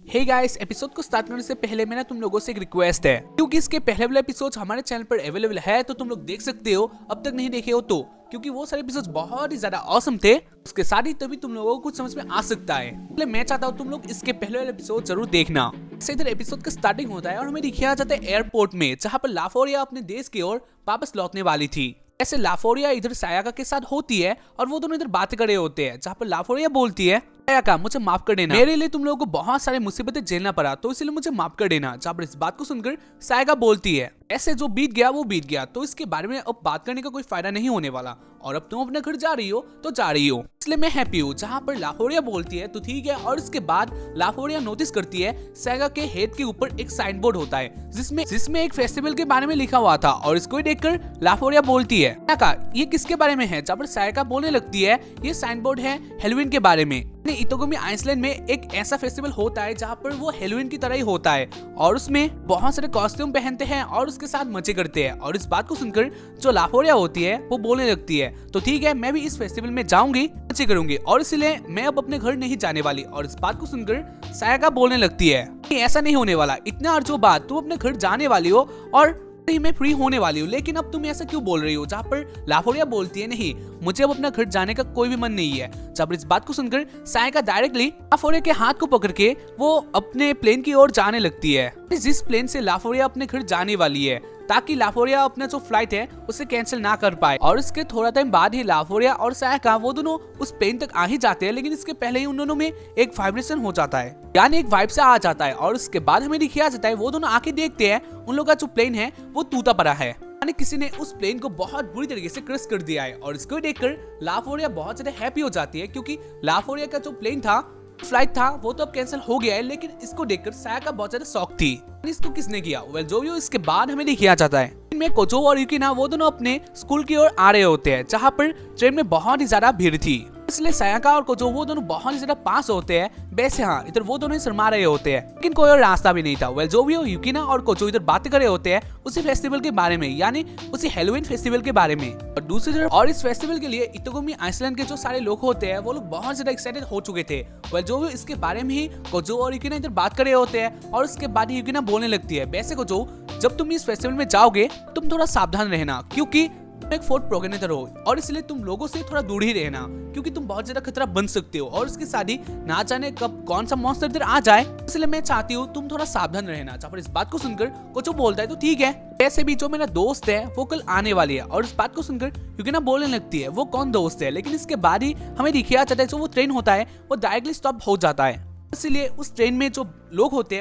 Hey guys, episode को start करने से पहले मेरा तुम लोगों से एक रिक्वेस्ट है, क्योंकि इसके पहले वाले एपिसोड हमारे चैनल पर अवेलेबल है तो तुम लोग देख सकते हो। अब तक नहीं देखे हो तो, क्योंकि वो सारे एपिसोड बहुत ही ज्यादा ऑसम थे। उसके साथ ही तभी तुम लोगों को कुछ समझ में आ सकता है, इसलिए मैं चाहता हूँ तुम लोग इसके पहले वाले एपिसोड जरूर देखना। इससे इधर एपिसोड का स्टार्टिंग होता है और हमें दिखाया जाता है एयरपोर्ट में, जहाँ पर लाफोरिया अपने देश की ओर वापस लौटने वाली थी। ऐसे लाफोरिया इधर सायाका के साथ होती है और वो दोनों इधर बात कर रहे होते हैं, जहाँ पर लाफोरिया बोलती है सायाका मुझे माफ कर देना, मेरे लिए तुम लोगों को बहुत सारे मुसीबतें झेलना पड़ा तो इसलिए मुझे माफ कर देना। जहाँ पर इस बात को सुनकर सायाका बोलती है ऐसे जो बीत गया वो बीत गया, तो इसके बारे में अब बात करने का कोई फायदा नहीं होने वाला और अब तुम अपने घर जा रही हो तो जा रही हो, इसलिए मैं हैप्पी हूँ। जहाँ पर लाफोरिया बोलती है तो ठीक है, और इसके बाद लाफोरिया नोटिस करती है सायाका के हेड के ऊपर एक साइन बोर्ड होता है जिसमें एक फेस्टिवल के बारे में लिखा हुआ था, और इसको देखकर लाफोरिया बोलती है सायाका ये किसके बारे में है। जहाँ पर सायाका बोलने लगती है ये साइन बोर्ड है हेलोवीन के बारे में। इतोगुमी आइसलैंड में एक ऐसा फेस्टिवल होता है जहाँ पर वो हेलोवीन की तरह ही होता है और उसमें बहुत सारे कॉस्ट्यूम पहनते हैं और उसके साथ मजे करते हैं। और इस बात को सुनकर जो लाफोरिया होती है वो बोलने लगती है तो ठीक है, मैं भी इस फेस्टिवल में जाऊंगी, मजे करूंगी और इसलिए मैं अब अपने घर नहीं जाने वाली। और इस बात को सुनकर सायाका बोलने लगती है ऐसा नहीं होने वाला, इतना अर्जो बात, तुम अपने घर जाने वाली हो और मैं फ्री होने वाली हूँ, लेकिन अब तुम ऐसा क्यों बोल रही हो। जहाँ पर लाफोरिया बोलती है नहीं, मुझे अब अपना घर जाने का कोई भी मन नहीं है। जहाँ पर इस बात को सुनकर सायाका डायरेक्टली लाफोरिया के हाथ को पकड़ के वो अपने प्लेन की ओर जाने लगती है, जिस प्लेन से लाफोरिया अपने घर जाने वाली है, ताकि लाफोरिया अपना जो फ्लाइट है उसे कैंसिल ना कर पाए। और इसके थोड़ा टाइम बाद ही लाफोरिया और सायाका वो दोनों उस प्लेन तक आ ही जाते हैं, लेकिन इसके पहले ही उन दोनों में एक वाइब्रेशन हो जाता है, यानी एक वाइब से आ जाता है। और उसके बाद हमें दिखाया जाता है वो दोनों आके देखते हैं उन लोगों का जो प्लेन है वो टूटा पड़ा है, यानी किसी ने उस प्लेन को बहुत बुरी तरीके से क्रश कर दिया है। और इसको देखकर लाफोरिया बहुत ज्यादा हैप्पी हो जाती है, क्योंकि लाफोरिया का जो प्लेन था, फ्लाइट था, वो तो अब कैंसिल हो गया है, लेकिन इसको देखकर सायाका बहुत ज्यादा शॉक थी। इसको किसने किया? वेल जो भी हो, इसके बाद हमें दिखाया जाता है इनमें कोजो और युकिना वो दोनों अपने स्कूल की ओर आ रहे होते हैं, जहाँ पर ट्रेन में बहुत ही ज्यादा भीड़ थी, इसलिए सायाका और कोजो वो दोनों बहुत ही ज्यादा पास होते हैं। वैसे हाँ, इधर वो दोनों शर्मा रहे होते हैं, लेकिन कोई और रास्ता भी नहीं था। वेल जो भी हो, युकिना और कोजो इधर बातें कर रहे होते हैं उसी फेस्टिवल के बारे में, यानी उसी हेलोवीन फेस्टिवल के बारे में। और दूसरी तरफ और इस फेस्टिवल के लिए इतोगुमी आइसलैंड के जो सारे लोग होते हैं वो लोग बहुत ज्यादा एक्साइटेड हो चुके थे। वेल जो भी इसके बारे में ही कोजो और युकिना इधर बात कर रहे होते हैं, और उसके बाद ही युकिना बोलने लगती है वैसे कोजो, जब तुम इस फेस्टिवल में जाओगे तुम थोड़ा सावधान रहना, क्योंकि तुम एक फोर्ट प्रोगेनेटर हो और इसलिए तुम लोगों से थोड़ा दूर ही रहना, क्योंकि तुम बहुत ज्यादा खतरा बन सकते हो। और उसके साथ ही ना जाने कब कौन सा मॉन्स्टर इधर आ जाए, इसलिए मैं चाहती हूँ तुम थोड़ा सावधान रहना। जहाँ पर इस बात को सुनकर कोचो बोलता है तो ठीक है, वैसे भी जो मेरा दोस्त है वो कल आने वाली है। और इस बात को सुनकर युकिना बोलने लगती है वो कौन दोस्त है, लेकिन इसके बाद ही हमें दिखाया जाता है जो वो ट्रेन होता है वो डायरेक्टली स्टॉप हो जाता है, इसलिए उस ट्रेन में जो लोग होते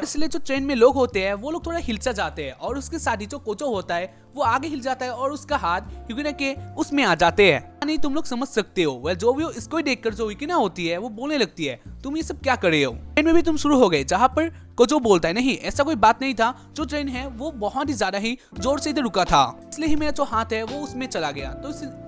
हैं वो लोग थोड़ा हिलचा जाते हैं। और उसके साथ ही जो कोचो होता है वो आगे हिल जाता है और उसका हाथ युकिना के उसमें आ जाते हैं, यानी तुम लोग समझ सकते हो। वेल जो भी हो, इसको ही देखकर जो युकिना होती है वो बोलने लगती है तुम ये सब क्या कर रहे हो, ट्रेन में भी तुम शुरू हो गए। जहाँ पर कोचो बोलता है नहीं, ऐसा कोई बात नहीं था, जो ट्रेन है वो बहुत ही ज्यादा ही जोर से इधर रुका था, इसलिए ही मेरा जो हाथ है वो उसमें चला गया,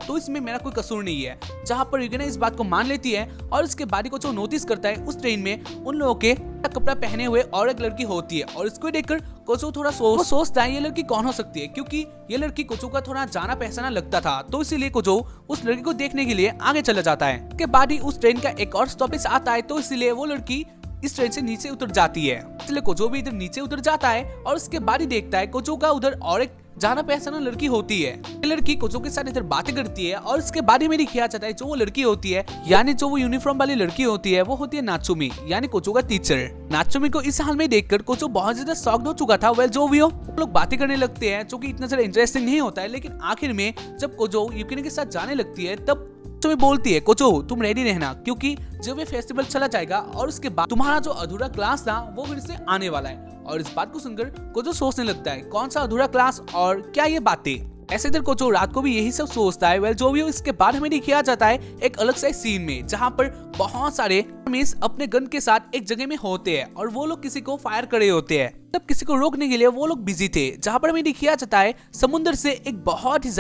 तो इसमें मेरा कोई कसूर नहीं है। जहाँ पर युकिना इस बात को मान लेती है और उसके बाद ही कोचो नोटिस करता है उस ट्रेन में उन लोगों के कपड़ा पहने हुए और एक लड़की होती है। और इसको देखकर कोचो थोड़ा सोचता है ये लड़की कौन हो सकती है, क्योंकि ये लड़की कोचो का थोड़ा जाना पहचाना लगता था, तो इसीलिए कोचो उस लड़की को देखने के लिए आगे चला जाता है। उसके बाद ही उस ट्रेन का एक और स्टॉपेज आता है, तो इसलिए वो लड़की इस ट्रेन से नीचे उतर जाती है, इसलिए कोचो भी इधर नीचे उतर जाता है। और उसके बाद ही देखता है कोचो का उधर और एक जाना पहचाना लड़की होती है। ये लड़की कोचो के साथ इधर बातें करती है और इसके बाद ही मेरी किया जाता है जो वो लड़की होती है, यानी जो वो यूनिफॉर्म वाली लड़की होती है वो होती है नात्सुमी, यानी कोचो का टीचर। नात्सुमी को इस हाल में देखकर कोचो बहुत ज्यादा शॉक्ड हो चुका था। वेल जो भी हो, लोग बातें करने लगते हैं जो कि इतना ज्यादा इंटरेस्टिंग नहीं होता है, लेकिन आखिर में जब कोचो युकिना के साथ जाने लगती है तब तुम्हें बोलती है कोचो तुम रेडी रहना, क्योंकि जब ये फेस्टिवल चला जाएगा और उसके बाद तुम्हारा जो अधूरा क्लास था वो फिर से आने वाला है। और इस बात को सुनकर कोचो सोचने लगता है कौन सा अधूरा क्लास और क्या ये बातें। ऐसे इधर कोचो रात को भी यही सब सोचता है। वेल जो भी हो, इसके बाद हमें दिखाया जाता है एक अलग सा सीन में, जहाँ पर बहुत सारे आर्मीज अपने गन के साथ एक जगह में होते हैं और वो लोग किसी को फायर कर रहे होते हैं, तब किसी को रोकने के लिए वो लोग बिजी थे। जहाँ पर हमें दिखाया जाता है समुद्र से एक बहुत ही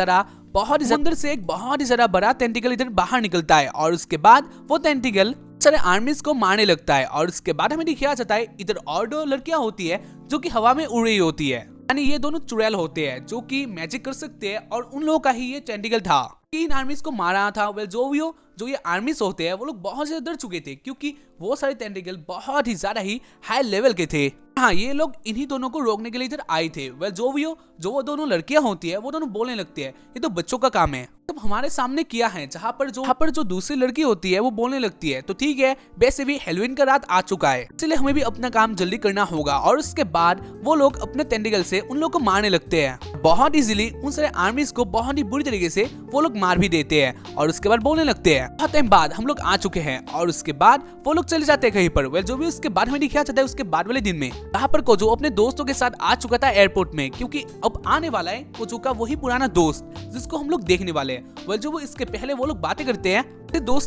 ज्यादा बड़ा टेंटिकल इधर बाहर निकलता है और उसके बाद वो टेंटिकल सारे आर्मीज को मारने लगता है। और उसके बाद हमें दिखाया जाता है इधर और दो लड़कियां होती है जो कि हवा में उड़ रही होती है। यानी ये दोनों चुड़ैल होते हैं जो कि मैजिक कर सकते हैं और उन लोगों का ही ये टेंटिकल था कि इन आर्मीज को मारा था। वेल जो भी हो, जो ये आर्मीज होते हैं वो लोग बहुत ज्यादा डर चुके थे क्योंकि वो सारे टेंटिकल बहुत ही ज्यादा ही हाई लेवल के थे। हाँ, ये लोग इन्हीं दोनों को रोकने के लिए इधर आए थे। वेल जो भी हो, जो वो दोनों लड़कियां होती है वो दोनों बोलने लगती है ये तो बच्चों का काम है। तब हमारे सामने किया है जहाँ पर जो दूसरी लड़की होती है वो बोलने लगती है तो ठीक है, वैसे भी हेलोवीन का रात आ चुका है इसलिए हमें भी अपना काम जल्दी करना होगा। और उसके बाद वो लोग अपने टेंटिकल से उन लोग को मारने लगते हैं बहुत इजीली। उन सारे आर्मीज को बहुत ही बुरी तरीके से वो लोग मार भी देते हैं और उसके बाद बोलने लगते हैं बहुत टाइम बाद हम लोग आ चुके हैं। और उसके बाद वो लोग चले जाते हैं कहीं पर। वेल जो भी उसके बाद हमें दिखाया जाता है उसके बाद वाले दिन में जहाँ पर कोजो अपने दोस्तों के साथ आ चुका था एयरपोर्ट में, क्योंकि अब आने वाला है कोजो का वही पुराना दोस्त जिसको हम लोग देखने वाले हैं। वेल जो वो इसके पहले वो लोग बातें करते हैं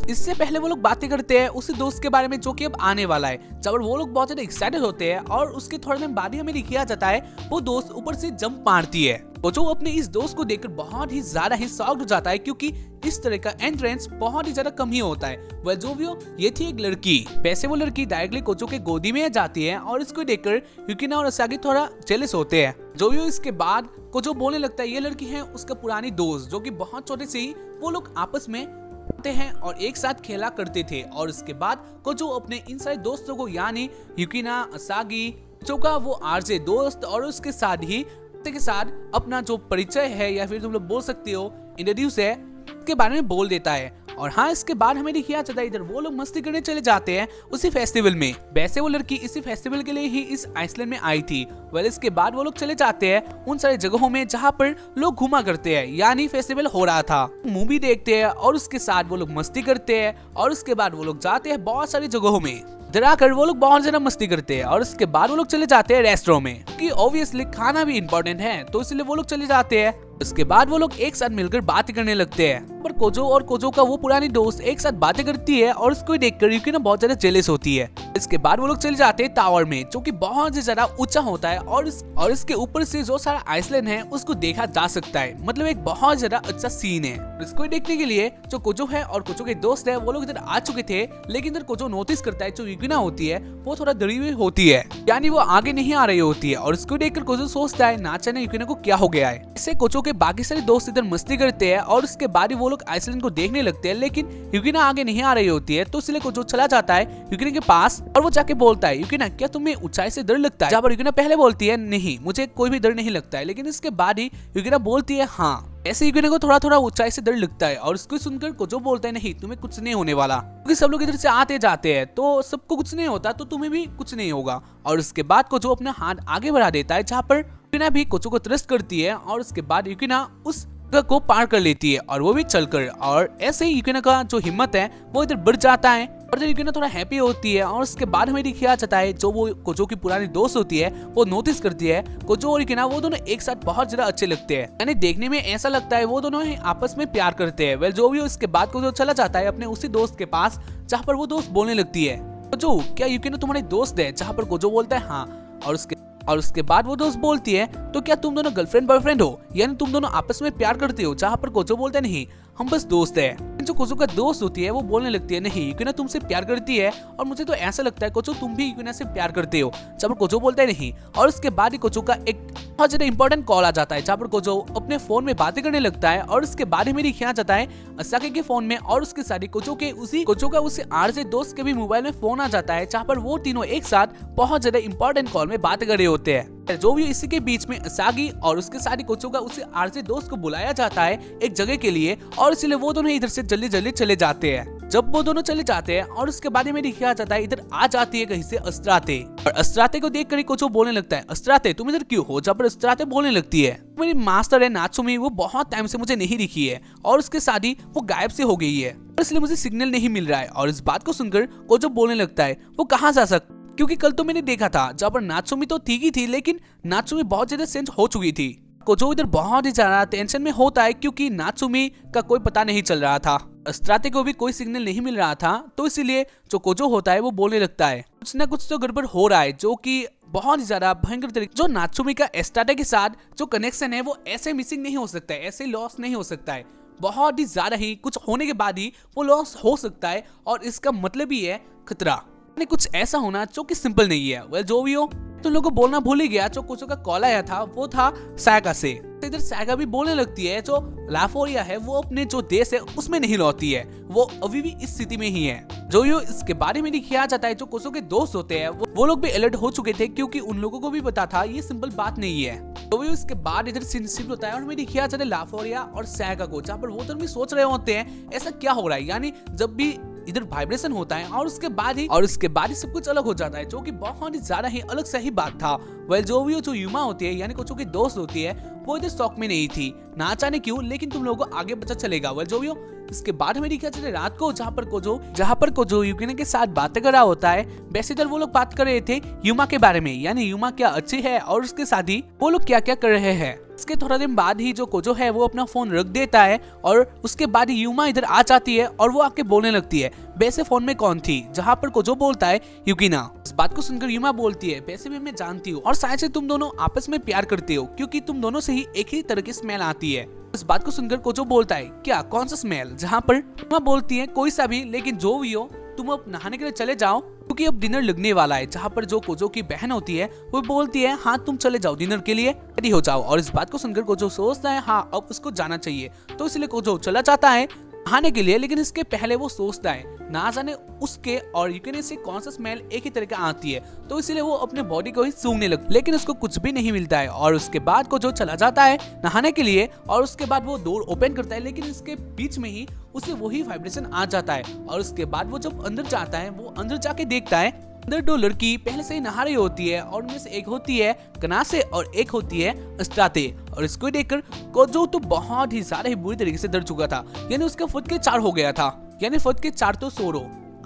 इससे पहले वो लोग बातें करते हैं उसी दोस्त के बारे में जो कि अब आने वाला है। जब वो लोग बहुत ज्यादा एक्साइटेड होते हैं और उसके थोड़े दिन बाद ही हमें दिखाया जाता है वो दोस्त ऊपर से जंप मारती है। कोजो अपने इस दोस्त को देखकर बहुत ही ज्यादा ही शॉक्ड हो जाता है क्योंकि इस तरह का एंट्रेंस बहुत ही ज्यादा कम ही होता है। वह जो भी हो, ये थी एक लड़की। वैसे वो लड़की डायरेक्टली कोजो के गोदी में जाती है और इसको देखकर युकिना और असागी थोड़ा जेलस होते हैं। जो भी हो, इसके बाद कोजो बोलने लगता है ये लड़की है उसका पुरानी दोस्त जो कि बहुत छोटे से ही वो लोग आपस में हैं और एक साथ खेला करते थे। और इसके बाद कोजो अपने इन सारे दोस्तों को यानी युकिना, असागी, कोजो का वो आरजे दोस्त और उसके साथ ही के साथ अपना जो परिचय है या फिर तुम लोग बोल सकते हो इंट्रोड्यूस है के बारे में बोल देता है। और हाँ, इसके बाद हमें दिखाया जाता है इधर वो लोग मस्ती करने चले जाते हैं उसी फेस्टिवल में। वैसे वो लड़की इसी फेस्टिवल के लिए ही इस आइसलैंड में आई थी। वेल इसके बाद वो लोग चले जाते हैं उन सारी जगहों में जहाँ पर लोग घुमा करते हैं, यानी फेस्टिवल हो रहा था। मूवी देखते हैं और उसके साथ वो लोग मस्ती करते हैं और उसके बाद वो लोग जाते हैं बहुत सारी जगहों में। इधर आकर वो लोग बहुत ज्यादा मस्ती करते हैं और उसके बाद वो लोग चले जाते हैं रेस्टोरेंट में क्योंकि ऑब्वियसली खाना भी इम्पोर्टेंट है तो इसलिए वो लोग चले जाते हैं। उसके बाद वो लोग एक साथ मिलकर बातें करने लगते हैं। पर कोजो और कोजो का वो पुरानी दोस्त एक साथ बातें करती है और उसको देखकर युकिना बहुत ज्यादा जेलस होती है। इसके बाद वो लोग चले जाते हैं टावर में जो कि बहुत ज्यादा ऊंचा होता है और इसके ऊपर से जो सारा आइसलैंड है उसको देखा जा सकता है। मतलब एक बहुत ज्यादा अच्छा सीन है। इसको देखने के लिए जो कोजो है और कोजो के दोस्त है वो लोग इधर आ चुके थे, लेकिन इधर कोजो नोटिस करता है जो युकिना होती है वो थोड़ा डरी हुई होती है, यानी वो आगे नहीं आ रही होती है। और इसको देखकर कोजो सोचता है ना जाने युकिना को क्या हो गया है। इससे कोजो के बाकी सारे दोस्त इधर मस्ती करते हैं और उसके बाद ही वो लोग आइसलैंड को देखने लगते हैं, लेकिन युकिना आगे नहीं आ रही होती है। तो इसलिए कोजो चला जाता है युकिना के पास और वो जाके बोलता है युकिना क्या तुम्हें ऊंचाई से डर लगता है? जहाँ पर युकिना पहले बोलती है नहीं मुझे कोई भी डर नहीं लगता है, लेकिन इसके बाद ही युकिना बोलती है हाँ। ऐसे युकिना को थोड़ा थोड़ा ऊंचाई से डर लगता है और उसको सुनकर कोजो बोलता है नहीं तुम्हें कुछ नहीं होने वाला, क्योंकि सब लोग इधर से आते जाते हैं तो सबको कुछ नहीं होता तो तुम्हें भी कुछ नहीं होगा। और उसके बाद कोजो अपना हाथ आगे बढ़ा देता है जहाँ पर युकिना भी कोजो को ट्रस्ट करती है और उसके बाद युकिना उस को पार कर लेती है और वो भी चलकर। और ऐसे ही युकिना का जो हिम्मत है वो इधर बढ़ जाता है और जब युकिना थोड़ा हैप्पी होती है और उसके बाद हमें दिखाया जाता है जो वो कोजो की पुरानी दोस्त होती है वो नोटिस करती है कोजो और युकिना वो दोनों एक साथ बहुत ज्यादा अच्छे लगते हैं, यानी देखने में ऐसा लगता है वो दोनों ही आपस में प्यार करते हैं। वेल जो भी उसके बाद कोजो चला जाता है अपने उसी दोस्त के पास जहाँ पर वो दोस्त बोलने लगती है कोजो क्या युकिना तुम्हारी दोस्त है? जहाँ पर कोजो बोलता है हाँ। और उसके बाद वो दोस्त बोलती है तो क्या तुम दोनों गर्लफ्रेंड बॉयफ्रेंड हो, यानी तुम दोनों आपस में प्यार करते हो? जहाँ पर कोजो बोलता है नहीं हम बस दोस्त है। जो कोजो का दोस्त होती है वो बोलने लगती है नहीं युकिना तुमसे प्यार करती है और मुझे तो ऐसा लगता है कोजो तुम भी युकिना से प्यार करते हो। जहाँ पर कोजो बोलता है नहीं। और उसके बाद ही कोजो का एक बहुत ज्यादा इंपॉर्टेंट कॉल आ जाता है जहाँ पर कोजो अपने फोन में बातें करने लगता है और उसके बाद ही मेरी ख्याल जाता है असाकी के फोन में और उसके साथ कोजो का उसी आरजे दोस्त के भी मोबाइल में फोन आ जाता है जहाँ पर वो तीनों एक साथ बहुत ज्यादा इंपॉर्टेंट कॉल में बातें कर रहे होते हैं। जो भी इसी के बीच में असागी और उसके साथ कोजो का उसी आरजे दोस्त को बुलाया जाता है एक जगह के लिए और इसलिए वो दोनों इधर से जल्दी जल्दी चले जाते हैं। जब वो दोनों चले जाते हैं और उसके बाद में दिखाया जाता है इधर आ जाती है कहीं से अस्त्राते और अस्त्राते को देख कर कोजो बोलने लगता है अस्त्राते तुम इधर क्यों हो? जब अस्त्राते बोलने लगती है मेरी मास्टर है नात्सुमी वो बहुत टाइम से मुझे नहीं दिखी है और उसके साथ ही वो गायब से हो गई है इसलिए मुझे सिग्नल नहीं मिल रहा है। और इस बात को सुनकर कोजो बोलने लगता है वो कहाँ जा सकता, क्योंकि कल तो मैंने देखा था जहाँ पर नात्सुमी तो ठीक ही थी लेकिन नात्सुमी बहुत ज्यादा चेंज हो चुकी थी। कोजो इधर बहुत ही ज्यादा टेंशन में होता है क्योंकि नात्सुमी का कोई पता नहीं चल रहा था, अस्त्राते को भी कोई सिग्नल नहीं मिल रहा था। तो इसीलिए जो कोजो होता है वो बोलने लगता है कुछ ना कुछ तो गड़बड़ हो रहा है जो कि बहुत ही ज्यादा भयंकर तरीके जो नात्सुमी का अस्त्राते के साथ जो कनेक्शन है वो ऐसे मिसिंग नहीं हो सकता है, ऐसे लॉस नहीं हो सकता है, बहुत ही ज्यादा ही कुछ होने के बाद ही वो लॉस हो सकता है और इसका मतलब ही है खतरा, कुछ ऐसा होना जो कि सिंपल नहीं है। वेल जो भी हो तुम लोगों को बोलना भूल ही गया, जो कोचो का कॉल आया था वो था सायाका से। इधर सायाका भी बोलने लगती है जो लाफोरिया है वो अपने जो देश है उसमें नहीं लौटी है, वो अभी भी इस स्थिति में ही है। जो यो इसके बारे में दिखाया जाता है, जो कोचो के दोस्त होते हैं वो लोग भी अलर्ट हो चुके थे, क्योंकि उन लोगों को भी पता था ये सिंपल बात नहीं है। तो इसके बाद इधर सीन शिफ्ट होता है और हमें दिखाया जाता है लाफोरिया और सायाका को, जहाँ पर वो दोनों भी सोच रहे होते हैं ऐसा क्या हो रहा है, यानी जब भी इधर वाइब्रेशन होता है और उसके बाद ही सब कुछ अलग हो जाता है, जो कि बहुत ही ज्यादा ही अलग सही बात था। वेल जो भी जो युमा होती है यानी कोचो की दोस्त होती है वो इधर शॉक में नहीं थी, ना जाने क्यों, लेकिन तुम लोगों को आगे पता चलेगा। वेल जो भी हो इसके बाद हमें दिखा चले रात को, जहाँ पर कोजो युकिना के साथ बातें कर रहा होता है। वैसे इधर वो लोग बात कर रहे थे युमा के बारे में, यानी युमा क्या अच्छी है और उसके साथ ही वो लोग क्या क्या कर रहे हैं। इसके थोड़ा दिन बाद ही जो कोजो है वो अपना फोन रख देता है और उसके बाद ही युमा इधर आ जाती है और वो आके बोलने लगती है वैसे फोन में कौन थी, जहाँ पर कोजो बोलता है युकिना। इस बात को सुनकर युमा बोलती है वैसे भी मैं जानती हूँ और शायद से तुम दोनों आपस में प्यार करते हो, क्योंकि तुम दोनों से ही एक ही तरह की स्मेल आती है। इस बात को सुनकर कोजो बोलता है क्या, कौन सा स्मेल, जहाँ पर युमा बोलती है कोई सा भी, लेकिन जो भी हो तुम अब नहाने के लिए चले जाओ क्योंकि अब डिनर लगने वाला है। जहाँ पर जो कोजो की बहन होती है वो बोलती है हाँ तुम चले जाओ डिनर के लिए, रेडी हो जाओ। और इस बात को सुनकर कोजो सोचता है हाँ अब उसको जाना चाहिए, तो इसलिए कोजो चला जाता है नहाने के लिए। लेकिन इसके पहले वो सोचता है ना जाने उसके और युकिना से कौन सा स्मेल एक ही तरह का आती है, तो इसलिए वो अपने बॉडी को ही सूंघने लगता है, लेकिन उसको कुछ भी नहीं मिलता है। और उसके बाद को जो चला जाता है नहाने के लिए और उसके बाद वो डोर ओपन करता है, लेकिन इसके बीच में ही उसे वही वाइब्रेशन आ जाता है। और उसके बाद वो जब अंदर जाता है वो अंदर जाके देखता है अंदर दो लड़की पहले से ही नहा रही होती है और उनमें से एक होती है कनासे और एक होती है अस्टाते। और इसको देखकर कोजो तो बहुत ही ज्यादा ही बुरी तरीके से डर चुका था, यानी उसका फुट के 4 हो गया था, यानी फुट के 4 तो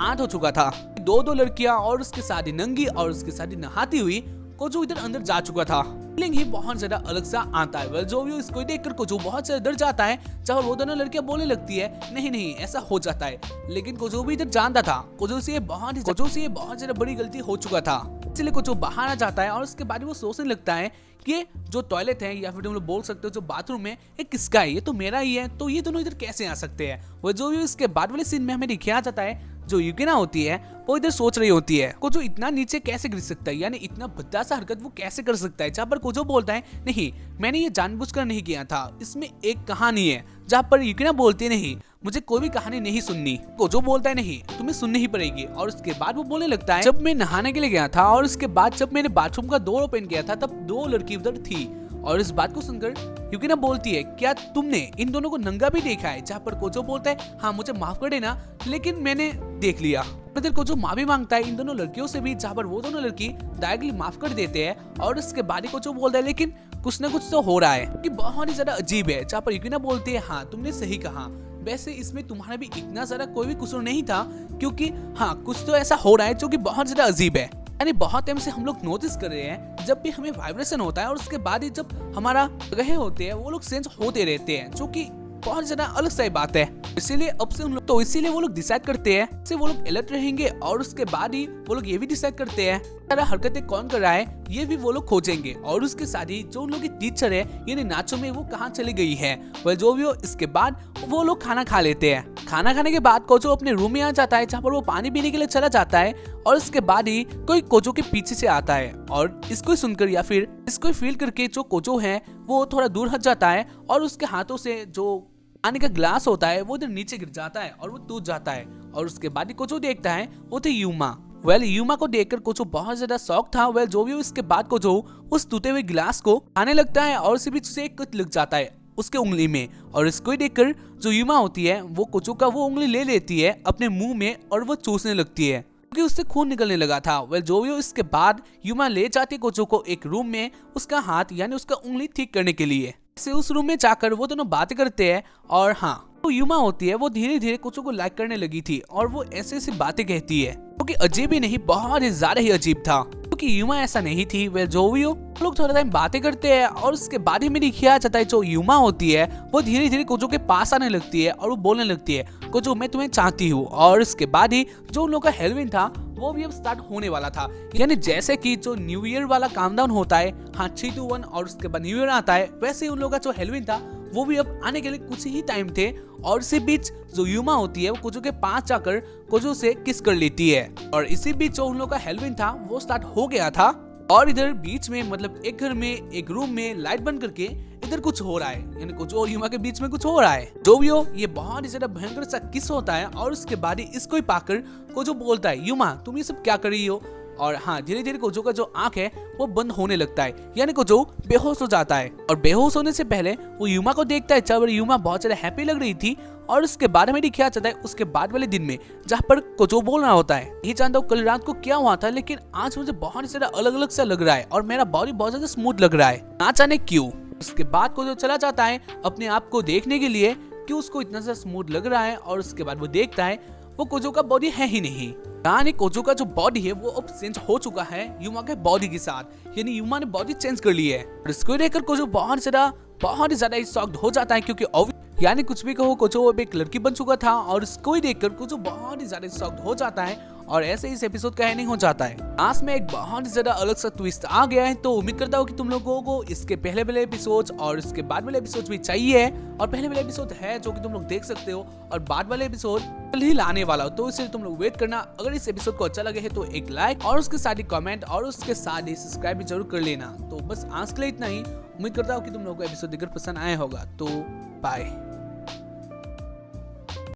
8 हो चुका था। दो लड़कियां और उसके साथ ही नंगी और उसके साथ ही नहाती हुई कोजो इधर अंदर जा चुका था। फीलिंग ही बहुत ज्यादा अलग सा आता है। वेल जो भी इसको देखकर कोजो बहुत ज्यादा डर जाता है, जब वो दोनों लड़कियां बोलने लगती है नहीं ऐसा हो जाता है, लेकिन कोजो भी इधर जानता था कोजो से ये बहुत ज्यादा बड़ी गलती हो चुका था। इसलिए कोजो बाहर आ जाता है और उसके बाद वो सोचने लगता है कि जो टॉयलेट है या फिर तुम लोग बोल सकते हो जो बाथरूम है ये किसका है, ये तो मेरा ही है, तो ये दोनों इधर कैसे आ सकते हैं। वो जो भी इसके बाद वाले सीन में हमें दिखाया जाता है जो युकिना होती है वो इधर सोच रही होती है कोजो इतना नीचे कैसे गिर सकता है, यानी इतना भद्दा सा हरकत वो कैसे कर सकता है। जहाँ पर कोजो बोलता है नहीं मैंने ये जानबूझकर नहीं किया था, इसमें एक कहानी है। जहाँ पर युकिना बोलती है नहीं मुझे कोई भी कहानी नहीं सुननी, कोजो बोलता है नहीं तुम्हें सुननी ही पड़ेगी। और उसके बाद वो बोलने लगता है जब मैं नहाने के लिए गया था और उसके बाद जब मैंने बाथरूम का डोर ओपन किया था तब 2 लड़की उधर थी। और इस बात को सुनकर युकिना बोलती है क्या तुमने इन दोनों को नंगा भी देखा है, जहाँ पर कोजो बोलता है हाँ मुझे माफ कर देना लेकिन मैंने देख लिया। फिर कोजो माफी मांगता है इन दोनों लड़कियों से भी, जहाँ पर वो दोनों लड़की डायरेक्टली माफ कर देते हैं। और उसके बाद कोजो बोलता है लेकिन कुछ ना कुछ तो हो रहा है कि बहुत ही ज्यादा अजीब है। जहाँ पर युकिना बोलती है हाँ तुमने सही कहा, वैसे इसमें तुम्हारा भी इतना ज्यादा कोई भी कसूर नहीं था, क्योंकि हाँ कुछ तो ऐसा हो रहा है जो कि बहुत ज्यादा अजीब है। यानी बहुत टाइम से हम लोग नोटिस कर रहे हैं जब भी हमें वाइब्रेशन होता है और उसके बाद ही जब हमारा ग्रह होते हैं वो लोग चेंज होते रहते हैं, जो कि बहुत ज्यादा अलग सही बात है। इसीलिए अब से इसीलिए वो लोग डिसाइड करते हैं से वो लोग अलर्ट रहेंगे और उसके बाद ही वो लोग ये भी डिसाइड करते हैं सारा हरकतें कौन कर रहा है ये भी वो लोग खोजेंगे। और उसके साथ ही जो उन लोग की टीचर है यानी नाचो में वो कहाँ चली गई है। वह जो भी हो इसके बाद वो लोग खाना खा लेते हैं। खाना खाने के बाद कोजो अपने रूम में आ जाता है, जहाँ पर वो पानी पीने के लिए चला जाता है। और उसके बाद ही कोई कोजो के पीछे से आता है और इसको सुनकर या फिर इसको फील करके जो कोजो है वो थोड़ा दूर हट जाता है और उसके हाथों से जो पानी का ग्लास होता है वो इधर नीचे गिर जाता है और वो टूट जाता है। और उसके बाद ही कोजो देखता है वो थे युमा। वेल युमा को देखकर कोजो बहुत ज्यादा शौक था। वेल जो भी इसके बाद कोजो उस टूटे हुए गिलास को खाने लगता है और उसी बीच से एक कट लग जाता है उसके उंगली में। और इसको ही देखकर जो युमा होती है वो कोजो का वो उंगली ले लेती है अपने मुंह में और वो चूसने लगती है क्योंकि उससे खून निकलने लगा था। वेल जो भी इसके बाद युमा ले जाती है कोजो को एक रूम में उसका हाथ यानी उसका उंगली ठीक करने के लिए। से उस रूम में जाकर वो दोनों बातें करते हैं। और हाँ तो युमा होती है वो धीरे धीरे कोजो को लाइक करने लगी थी और वो ऐसे ऐसी बातें कहती है क्योंकि अजीब ही नहीं बहुत ही ज्यादा ही अजीब था, क्योंकि युमा ऐसा नहीं थी। वे जो भी हो लोग थोड़ा टाइम बातें करते हैं और उसके बाद ही मेरी किया जाता है जो युमा होती है वो धीरे धीरे कोजो के पास आने लगती है और वो बोलने लगती है कोजो मैं तुम्हें चाहती हूँ। और इसके बाद ही जो उन लोगों का हेलोवीन था वो भी अब स्टार्ट होने वाला था, यानी जैसे कि जो न्यू ईयर वाला काउंटडाउन होता है हाँ 3, 2, 1 और उसके बाद न्यू ईयर आता है, वैसे ही उन लोगों का जो हेलोवीन था वो भी अब आने के लिए कुछ ही टाइम थे। और इसी बीच जो युमा होती है वो कोजो के पास जाकर कोजो से किस कर लेती है। और इसी बीच जो उन लोगों का हेलोवीन था वो स्टार्ट हो गया था। और इधर बीच में मतलब एक घर में एक रूम में लाइट बंद करके इधर कुछ हो रहा है, यानी कुछ और युमा के बीच में कुछ हो रहा है। जो भी हो, ये बहुत ही ज्यादा भयंकर सा किस होता है और उसके बाद ही इसको ही पाकर कोजो बोलता है, युमा तुम ये सब क्या कर रही हो। और हाँ, धीरे धीरे कोजो का जो आंख है वो बंद होने लगता है, यानी कोजो बेहोश हो जाता है। और बेहोश होने से पहले वो युमा को देखता है जब युमा बहुत ज्यादा हैप्पी लग रही थी। और उसके बाद में दिखाया जाता है उसके बाद वाले दिन में जहाँ पर कोजो बोल रहा होता है, ये जानता हूँ कल रात को क्या हुआ था, लेकिन आज मुझे बहुत ही ज्यादा अलग अलग सा लग रहा है और मेरा बॉडी बहुत ज्यादा स्मूथ लग रहा है, ना जाने क्यों। उसके बाद कोजो चला जाता है अपने आप को देखने के लिए कि उसको इतना सा स्मूथ लग रहा है। और उसके बाद वो देखता है वो कोजो का बॉडी है ही नहीं, यानी कोजो का जो बॉडी है वो अब चेंज हो चुका है युमा के बॉडी के साथ, यानी युमा ने बॉडी चेंज कर ली है। और इसको देखकर कोजो बहुत ही ज्यादा शॉक्ड हो जाता है, क्योंकि यानी कुछ भी कहो कोजो अब एक लड़की बन चुका था। और इसको ही देखकर कोजो बहुत ही ज्यादा शॉक्ड हो जाता है और ऐसे इस एपिसोड का एंडिंग हो जाता है। लास्ट में एक बहुत ही ज्यादा अलग सा ट्विस्ट आ गया है, तो उम्मीद करता हूँ कि तुम लोगों को इसके पहले वाले एपिसोड और इसके बाद वाले एपिसोड भी चाहिए। और पहले वाले एपिसोड है जो कि तुम लोग देख सकते हो और बाद वाले एपिसोड कल ही लाने वाला हो, तो इसलिए तुम लोग वेट करना। अगर इस एपिसोड को अच्छा लगे है तो एक लाइक और उसके साथ ही कमेंट और उसके साथ ही सब्सक्राइब भी जरूर कर लेना। तो बस आज के लिए इतना ही। उम्मीद करता हूँ कि तुम लोगों को एपिसोड देखकर पसंद आया होगा। तो बाय।